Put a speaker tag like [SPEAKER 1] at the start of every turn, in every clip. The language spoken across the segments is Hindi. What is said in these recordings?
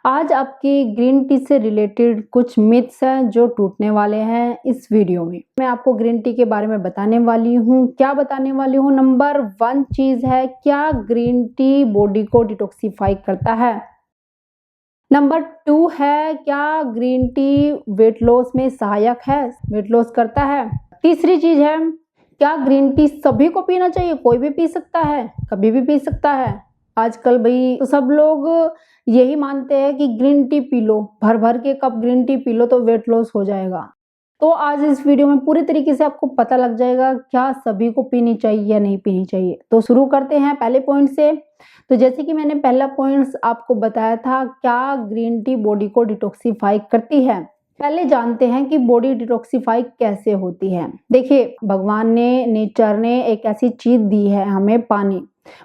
[SPEAKER 1] आज आपकी ग्रीन टी से रिलेटेड कुछ मिथ्स हैं जो टूटने वाले हैं इस वीडियो में। मैं आपको ग्रीन टी के बारे में बताने वाली हूँ। क्या बताने वाली हूँ? नंबर 1 चीज है, क्या ग्रीन टी बॉडी को डिटॉक्सिफाई करता है। नंबर 2 है, क्या ग्रीन टी वेट लॉस में सहायक है, वेट लॉस करता है। तीसरी चीज है, क्या ग्रीन टी सभी को पीना चाहिए, कोई भी पी सकता है, कभी भी पी सकता है। आजकल भाई तो सब लोग यही मानते हैं कि ग्रीन टी पी लो, भर भर के cup green tea P low तो वेट लॉस हो जाएगा। तो आज इस वीडियो में पूरी तरीके से आपको पता लग जाएगा क्या सभी को पीनी चाहिए या नहीं पीनी चाहिए। तो शुरू करते हैं पहले पॉइंट से। तो जैसे कि मैंने पहला पॉइंट आपको बताया था, क्या ग्रीन टी बॉडी को डिटॉक्सिफाई करती है। पहले जानते हैं कि बॉडी डिटॉक्सिफाई कैसे होती है। देखिए, भगवान ने, नेचर ने एक ऐसी चीज दी है हमें, पानी।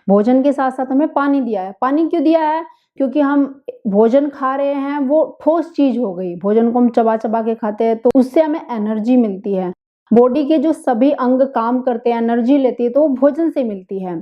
[SPEAKER 1] भोजन के साथ साथ हमें पानी दिया है। पानी क्यों दिया है? क्योंकि हम भोजन खा रहे हैं, वो ठोस चीज हो गई। भोजन को हम चबा चबा के खाते हैं तो उससे हमें एनर्जी मिलती है। बॉडी के जो सभी अंग काम करते हैं, एनर्जी लेती है, तो वो भोजन से मिलती है।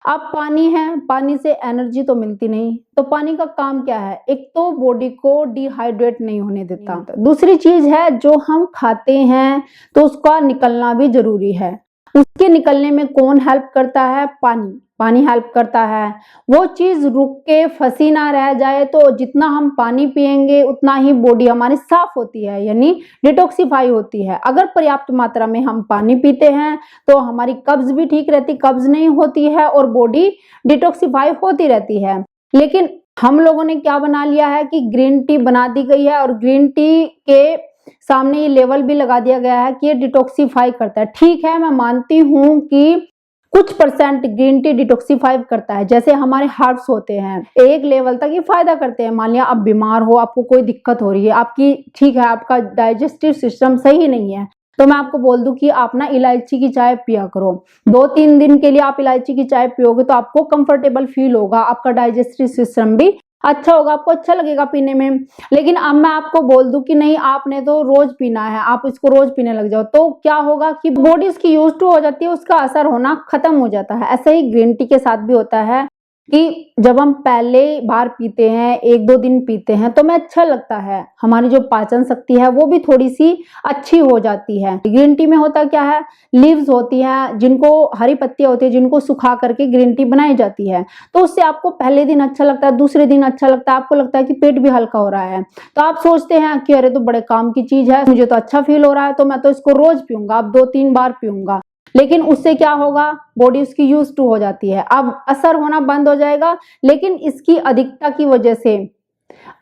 [SPEAKER 1] अब पानी है, पानी से एनर्जी तो मिलती नहीं, तो पानी का काम क्या है? एक तो बॉडी को डिहाइड्रेट नहीं होने देता। दूसरी चीज है, जो हम खाते हैं तो उसका निकलना भी जरूरी है। उसके निकलने में कौन हेल्प करता है? पानी। पानी हेल्प करता है। वो चीज रुक के फंसी ना रह जाए, तो जितना हम पानी पिएंगे उतना ही बॉडी हमारी साफ होती है, यानी डिटॉक्सिफाई होती है। अगर पर्याप्त मात्रा में हम पानी पीते हैं तो हमारी कब्ज भी ठीक रहती, कब्ज नहीं होती है और बॉडी डिटॉक्सिफाई होती रहती है। लेकिन हम लोगों ने क्या बना लिया है कि ग्रीन टी बना दी गई है और ग्रीन टी के सामने ये लेवल भी लगा दिया गया है कि ये डिटॉक्सिफाई करता है। ठीक है, मैं मानती हूँ कि कुछ परसेंट ग्रीन टी डिटॉक्सिफाई करता है। जैसे हमारे हर्ब्स होते हैं, एक लेवल तक ये फायदा करते हैं। मान लिया आप बीमार हो, आपको कोई दिक्कत हो रही है, आपकी ठीक है, आपका डाइजेस्टिव सिस्टम सही नहीं है, तो मैं आपको बोल दूं कि आप ना इलायची की चाय पिया करो। 2-3 दिन के लिए आप इलायची की चाय पियोगे तो आपको कंफर्टेबल फील होगा, आपका डाइजेस्टिव सिस्टम भी अच्छा होगा, आपको अच्छा लगेगा पीने में। लेकिन अब मैं आपको बोल दूं कि नहीं, आपने तो रोज पीना है, आप इसको रोज पीने लग जाओ, तो क्या होगा कि बॉडी इसकी यूज टू हो जाती है, उसका असर होना खत्म हो जाता है। ऐसे ही ग्रीन टी के साथ भी होता है कि जब हम पहले बार पीते हैं, 1-2 दिन पीते हैं तो हमें अच्छा लगता है, हमारी जो पाचन शक्ति है वो भी थोड़ी सी अच्छी हो जाती है। ग्रीन टी में होता क्या है, लीव्स होती हैं, जिनको हरी पत्तियां होती है, जिनको सुखा करके ग्रीन टी बनाई जाती है। तो उससे आपको पहले दिन अच्छा लगता है, दूसरे दिन अच्छा लगता है, आपको लगता है कि पेट भी हल्का हो रहा है, तो आप सोचते हैं कि अरे तो बड़े काम की चीज है, मुझे तो अच्छा फील हो रहा है, तो मैं तो इसको रोज पीऊंगा, अब 2-3 बार पीऊंगा। लेकिन उससे क्या होगा, बॉडी उसकी यूज टू हो जाती है, अब असर होना बंद हो जाएगा। लेकिन इसकी अधिकता की वजह से,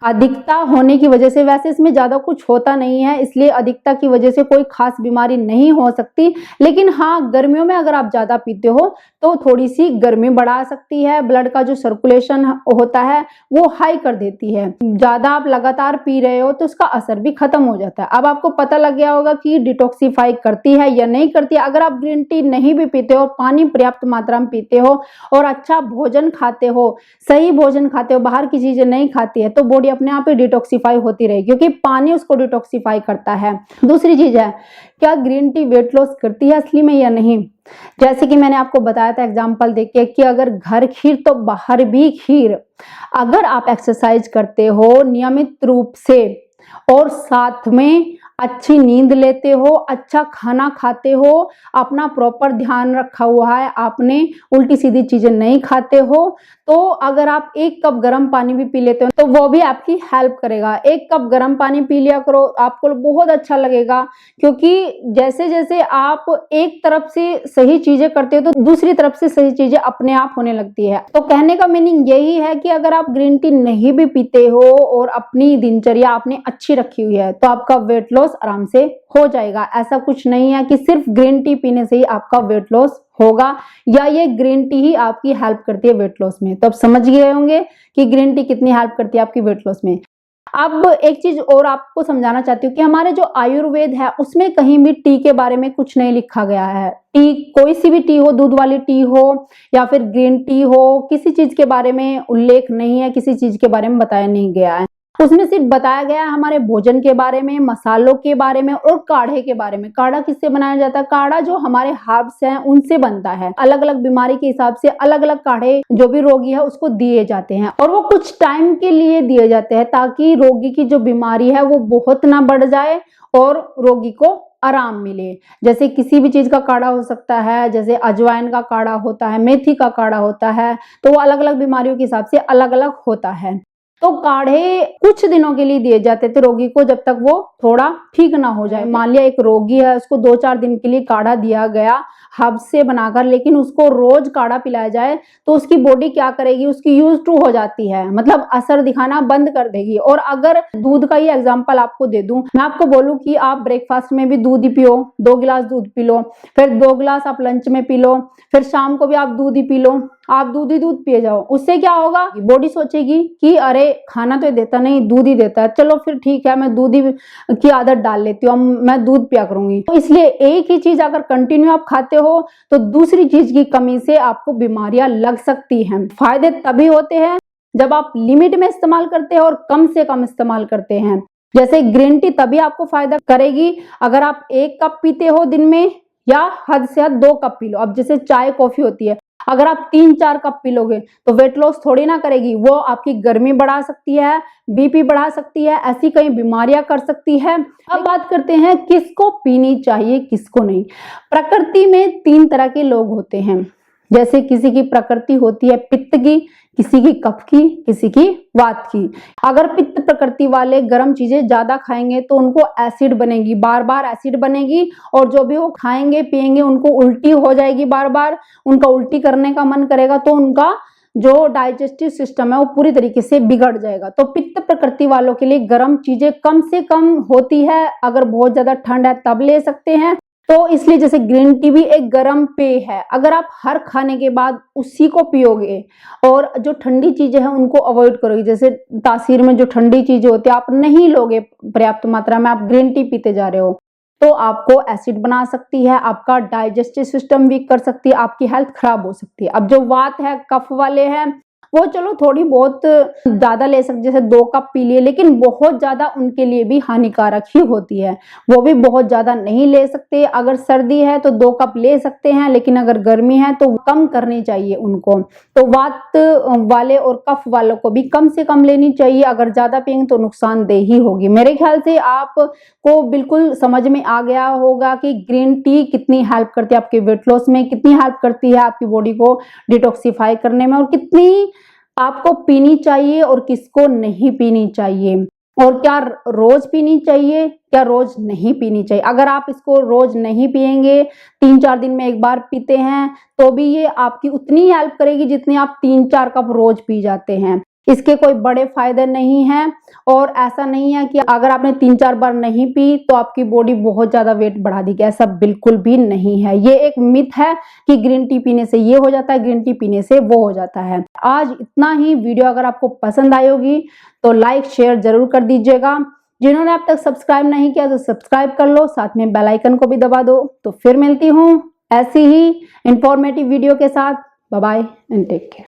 [SPEAKER 1] अधिकता होने की वजह से, वैसे इसमें ज्यादा कुछ होता नहीं है, इसलिए अधिकता की वजह से कोई खास बीमारी नहीं हो सकती। लेकिन हाँ, गर्मियों में अगर आप ज्यादा पीते हो तो थोड़ी सी गर्मी बढ़ा सकती है, ब्लड का जो सर्कुलेशन होता है वो हाई कर देती है। ज्यादा आप लगातार पी रहे हो तो उसका असर भी खत्म हो जाता है। अब आपको पता लग गया होगा कि डिटॉक्सिफाई करती है या नहीं करती है। अगर आप ग्रीन टी नहीं भी पीते हो, पानी पर्याप्त मात्रा में पीते हो और अच्छा भोजन खाते हो, सही भोजन खाते हो, बाहर की चीजें नहीं खाती है, तो बॉडी अपने आप ही डिटॉक्सिफाई होती रहेगी, क्योंकि पानी उसको डिटॉक्सिफाई करता है। दूसरी चीज है, क्या ग्रीन टी वेट लॉस करती है असली में या नहीं। जैसे कि मैंने आपको बताया था एग्जांपल देके कि अगर घर खीर तो बाहर भी खीर। अगर आप एक्सरसाइज करते हो नियमित रूप से और साथ में अच्छी नींद लेते हो, अच्छा खाना खाते हो, अपना प्रॉपर ध्यान रखा हुआ है, आपने उल्टी सीधी चीजें नहीं खाते हो, तो अगर आप 1 कप गर्म पानी भी पी लेते हो तो वो भी आपकी हेल्प करेगा। 1 कप गर्म पानी पी लिया करो, आपको बहुत अच्छा लगेगा। क्योंकि जैसे जैसे आप एक तरफ से सही चीजें करते हो तो दूसरी तरफ से सही चीजें अपने आप होने लगती है। तो कहने का मीनिंग यही है कि अगर आप ग्रीन टी नहीं भी पीते हो और अपनी दिनचर्या आपने अच्छी रखी हुई है तो आपका वेट लॉस आराम से हो जाएगा। ऐसा कुछ नहीं है कि सिर्फ ग्रीन टी पीने से ही आपका वेट लॉस होगा या ये ग्रीन टी ही आपकी हेल्प करती है वेट लॉस में। तो अब समझ गए होंगे कि ग्रीन टी कितनी हेल्प करती है आपकी वेट लॉस में। अब एक चीज और आपको समझाना चाहती हूँ कि हमारे जो आयुर्वेद है उसमें कहीं भी टी के बारे में कुछ नहीं लिखा गया है। टी, कोई सी भी टी हो, दूध वाली टी हो या फिर ग्रीन टी हो, किसी चीज के बारे में उल्लेख नहीं है, किसी चीज के बारे में बताया नहीं गया है। उसमें सिर्फ बताया गया है हमारे भोजन के बारे में, मसालों के बारे में और काढ़े के बारे में। काढ़ा किससे बनाया जाता है? काढ़ा जो हमारे हर्ब्स हैं उनसे बनता है। अलग अलग बीमारी के हिसाब से अलग अलग काढ़े जो भी रोगी है उसको दिए जाते हैं और वो कुछ टाइम के लिए दिए जाते हैं ताकि रोगी की जो बीमारी है वो बहुत ना बढ़ जाए और रोगी को आराम मिले। जैसे किसी भी चीज का काढ़ा हो सकता है, जैसे अजवाइन का काढ़ा होता है, मेथी का काढ़ा होता है, तो वो अलग अलग बीमारियों के हिसाब से अलग अलग होता है। तो काढ़े कुछ दिनों के लिए दिए जाते थे रोगी को जब तक वो थोड़ा ठीक ना हो जाए। मान लिया एक रोगी है, उसको 2-4 दिन के लिए काढ़ा दिया गया हर्ब से बनाकर, लेकिन उसको रोज काढ़ा पिलाया जाए तो उसकी बॉडी क्या करेगी, उसकी यूज टू हो जाती है, मतलब असर दिखाना बंद कर देगी। और अगर दूध का ही एग्जांपल आपको दे दूं, मैं आपको बोलूं कि आप ब्रेकफास्ट में भी दूध ही पियो, 2 गिलास दूध पी लो, फिर 2 गिलास आप लंच में पी लो, फिर शाम को भी आप दूध ही पी लो, आप दूध ही दूध पिए जाओ। उससे क्या होगा, बॉडी सोचेगी कि अरे खाना तो देता नहीं, दूध ही देता है, चलो फिर ठीक है मैं दूध ही की आदत डाल लेती हूँ, मैं दूध पिया करूंगी। तो इसलिए एक ही चीज अगर कंटिन्यू आप खाते हो तो दूसरी चीज की कमी से आपको बीमारियां लग सकती हैं। फायदे तभी होते हैं जब आप लिमिट में इस्तेमाल करते हैं और कम से कम इस्तेमाल करते हैं। जैसे ग्रीन टी तभी आपको फायदा करेगी अगर आप 1 कप पीते हो दिन में, या हद से हद 2 कप पी लो। अब जैसे चाय कॉफी होती है, अगर आप 3-4 कप पी लोगे तो वेट लॉस थोड़ी ना करेगी, वो आपकी गर्मी बढ़ा सकती है, बीपी बढ़ा सकती है, ऐसी कई बीमारियां कर सकती है। अब बात करते हैं किसको पीनी चाहिए किसको नहीं। प्रकृति में 3 तरह के लोग होते हैं। जैसे किसी की प्रकृति होती है पित्त की, किसी की कफ की, किसी की वात की। अगर पित्त प्रकृति वाले गर्म चीजें ज्यादा खाएंगे तो उनको एसिड बनेगी, बार बार एसिड बनेगी, और जो भी वो खाएंगे पिएंगे उनको उल्टी हो जाएगी, बार बार उनका उल्टी करने का मन करेगा, तो उनका जो डाइजेस्टिव सिस्टम है वो पूरी तरीके से बिगड़ जाएगा। तो पित्त प्रकृति वालों के लिए गर्म चीजें कम से कम होती है, अगर बहुत ज्यादा ठंड है तब ले सकते हैं। तो इसलिए जैसे ग्रीन टी भी एक गर्म पेय है, अगर आप हर खाने के बाद उसी को पियोगे और जो ठंडी चीजें हैं उनको अवॉइड करोगे, जैसे तासीर में जो ठंडी चीजें होती है आप नहीं लोगे पर्याप्त मात्रा में, आप ग्रीन टी पीते जा रहे हो, तो आपको एसिड बना सकती है, आपका डाइजेस्टिव सिस्टम वीक कर सकती है, आपकी हेल्थ खराब हो सकती है। अब जो वात है, कफ वाले हैं, वो चलो थोड़ी बहुत ज्यादा ले सकते, जैसे 2 कप पी लिए, लेकिन बहुत ज्यादा उनके लिए भी हानिकारक ही होती है, वो भी बहुत ज्यादा नहीं ले सकते। अगर सर्दी है तो 2 कप ले सकते हैं, लेकिन अगर गर्मी है तो कम करनी चाहिए उनको। तो वात वाले और कफ वालों को भी कम से कम लेनी चाहिए, अगर ज्यादा पिएंगे तो नुकसानदेह ही होगी। मेरे ख्याल से आपको बिल्कुल समझ में आ गया होगा कि ग्रीन टी कितनी हेल्प करती है आपके वेट लॉस में, कितनी हेल्प करती है आपकी बॉडी को डिटॉक्सिफाई करने में, और कितनी आपको पीनी चाहिए और किसको नहीं पीनी चाहिए, और क्या रोज पीनी चाहिए, क्या रोज नहीं पीनी चाहिए। अगर आप इसको रोज नहीं पिएंगे, 3-4 दिन में एक बार पीते हैं, तो भी ये आपकी उतनी हेल्प करेगी जितनी आप 3-4 कप रोज पी जाते हैं। इसके कोई बड़े फायदे नहीं हैं, और ऐसा नहीं है कि अगर आपने 3-4 बार नहीं पी तो आपकी बॉडी बहुत ज्यादा वेट बढ़ा देगी, ऐसा बिल्कुल भी नहीं है। ये एक मिथ है कि ग्रीन टी पीने से ये हो जाता है, ग्रीन टी पीने से वो हो जाता है। आज इतना ही। वीडियो अगर आपको पसंद आई होगी तो लाइक शेयर जरूर कर दीजिएगा। जिन्होंने अब तक सब्सक्राइब नहीं किया तो सब्सक्राइब कर लो, साथ में बेल आइकन को भी दबा दो। तो फिर मिलती हूँ ऐसी ही इंफॉर्मेटिव वीडियो के साथ। Bye bye and take care.